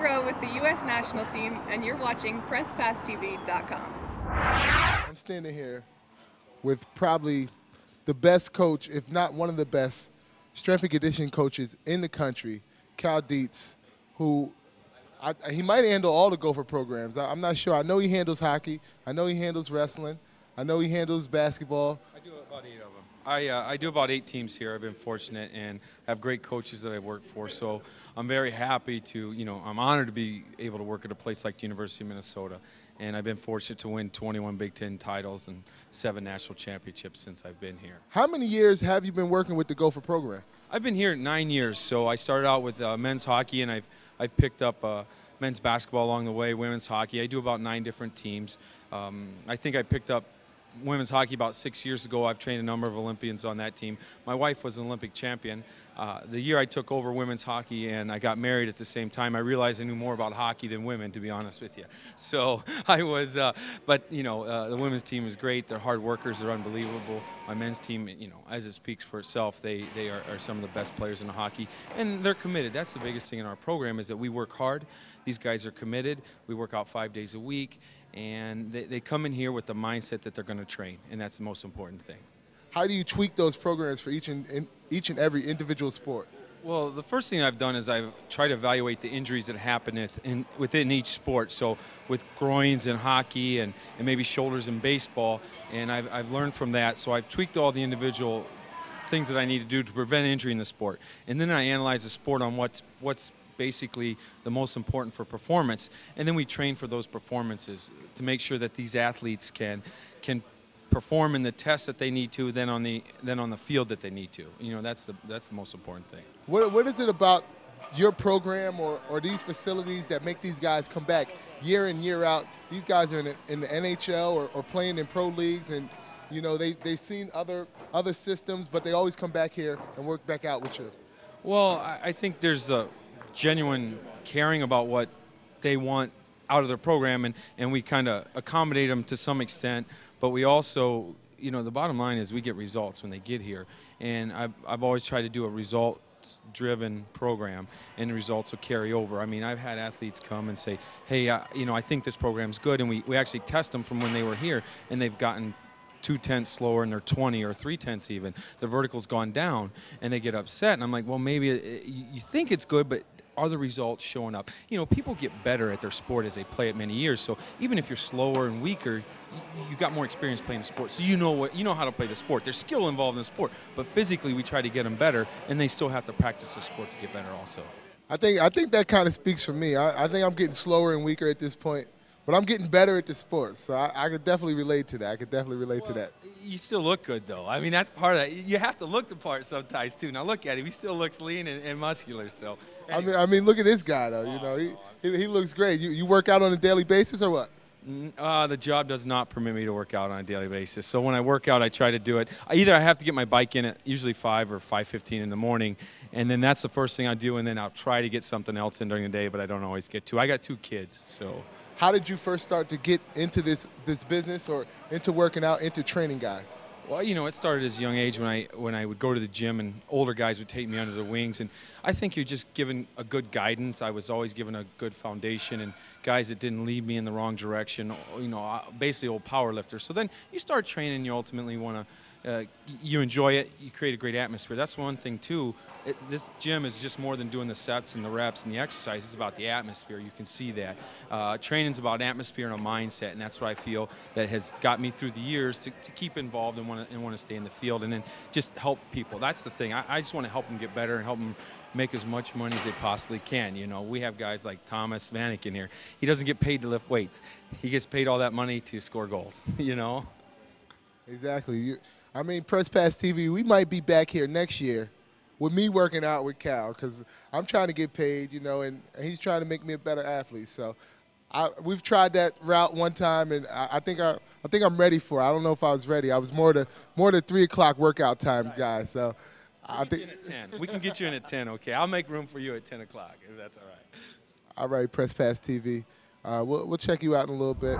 Darrell with the U.S. national team, and you're watching PressPassTV.com. I'm standing here with probably the best coach, if not one of the best, strength and conditioning coaches in the country, Cal Dietz, who he might handle all the Gopher programs. I'm not sure. I know he handles hockey. I know he handles wrestling. I know he handles basketball. I do about 8 of them. I do about 8 teams here. I've been fortunate and have great coaches that I've worked for. So I'm very happy to, I'm honored to be able to work at a place like the University of Minnesota. And I've been fortunate to win 21 Big Ten titles and 7 national championships since I've been here. How many years have you been working with the Gopher program? I've been here 9 years. So I started out with men's hockey, and I've picked up men's basketball along the way, women's hockey. I do about 9 different teams. I think I picked up women's hockey about 6 years ago. I've trained a number of Olympians on that team. My wife was an Olympic champion. The year I took over women's hockey and I got married at the same time, I realized I knew more about hockey than women, to be honest with you. So I was, the women's team is great. They're hard workers. They're unbelievable. My men's team, as it speaks for itself, they are some of the best players in the hockey, and they're committed. That's the biggest thing in our program, is that we work hard. These guys are committed. We work out 5 days a week, and they come in here with the mindset that they're going to train, and that's the most important thing. How do you tweak those programs for each and every individual sport? Well, the first thing I've done is I've tried to evaluate the injuries that happen within each sport. So with groins in hockey and maybe shoulders in baseball, and I've learned from that. So I've tweaked all the individual things that I need to do to prevent injury in the sport. And then I analyze the sport on what's basically the most important for performance, and then we train for those performances to make sure that these athletes can perform in the tests that they need to, then on the field that they need to. That's the most important thing. What is it about your program or these facilities that make these guys come back year in, year out? These guys are in the NHL or playing in pro leagues, and they've seen other systems, but they always come back here and work back out with you. Well, I think there's a genuine caring about what they want out of their program, and we kind of accommodate them to some extent, but we also, the bottom line is we get results when they get here, and I've always tried to do a result-driven program, and the results will carry over. I mean, I've had athletes come and say, hey, I think this program's good, and we actually test them from when they were here, and they've gotten 2/10 slower, and they're 20 or 3/10 even. The vertical's gone down, and they get upset, and I'm like, well, maybe you think it's good, but are the results showing up? People get better at their sport as they play it many years. So even if you're slower and weaker, you got more experience playing the sport. So you know how to play the sport. There's skill involved in the sport, but physically we try to get them better, and they still have to practice the sport to get better also. I think that kind of speaks for me. I think I'm getting slower and weaker at this point, but I'm getting better at the sport. So I could definitely relate to that. To that. You still look good, though. I mean, that's part of that. You have to look the part sometimes, too. Now, look at him. He still looks lean and muscular. So, anyway. I mean, look at this guy, though. He looks great. You work out on a daily basis or what? The job does not permit me to work out on a daily basis. So when I work out, I try to do it. Either I have to get my bike in at usually 5 or 5:15 in the morning, and then that's the first thing I do, and then I'll try to get something else in during the day, but I don't always get to. I got 2 kids, so. How did you first start to get into this business or into working out, into training guys? Well, it started as a young age when I would go to the gym and older guys would take me under their wings, and I think you're just given a good guidance. I was always given a good foundation and guys that didn't lead me in the wrong direction, basically old power lifters. So then you start training, you ultimately want to you enjoy it, you create a great atmosphere. That's one thing too. This gym is just more than doing the sets and the reps and the exercise. It's about the atmosphere. You can see that. Training's about atmosphere and a mindset, and that's what I feel that has got me through the years to keep involved and want to stay in the field and then just help people. That's the thing. I just want to help them get better and help them make as much money as they possibly can. We have guys like Thomas Vanek in here. He doesn't get paid to lift weights. He gets paid all that money to score goals, Exactly. Press Pass TV, we might be back here next year with me working out with Cal, because I'm trying to get paid, and he's trying to make me a better athlete. So we've tried that route one time, and I think I'm ready for it. I don't know if I was ready. I was more the 3 o'clock workout time guy. So I think we can get you in at 10. Okay, I'll make room for you at 10 o'clock if that's all right. All right, Press Pass TV. We'll check you out in a little bit.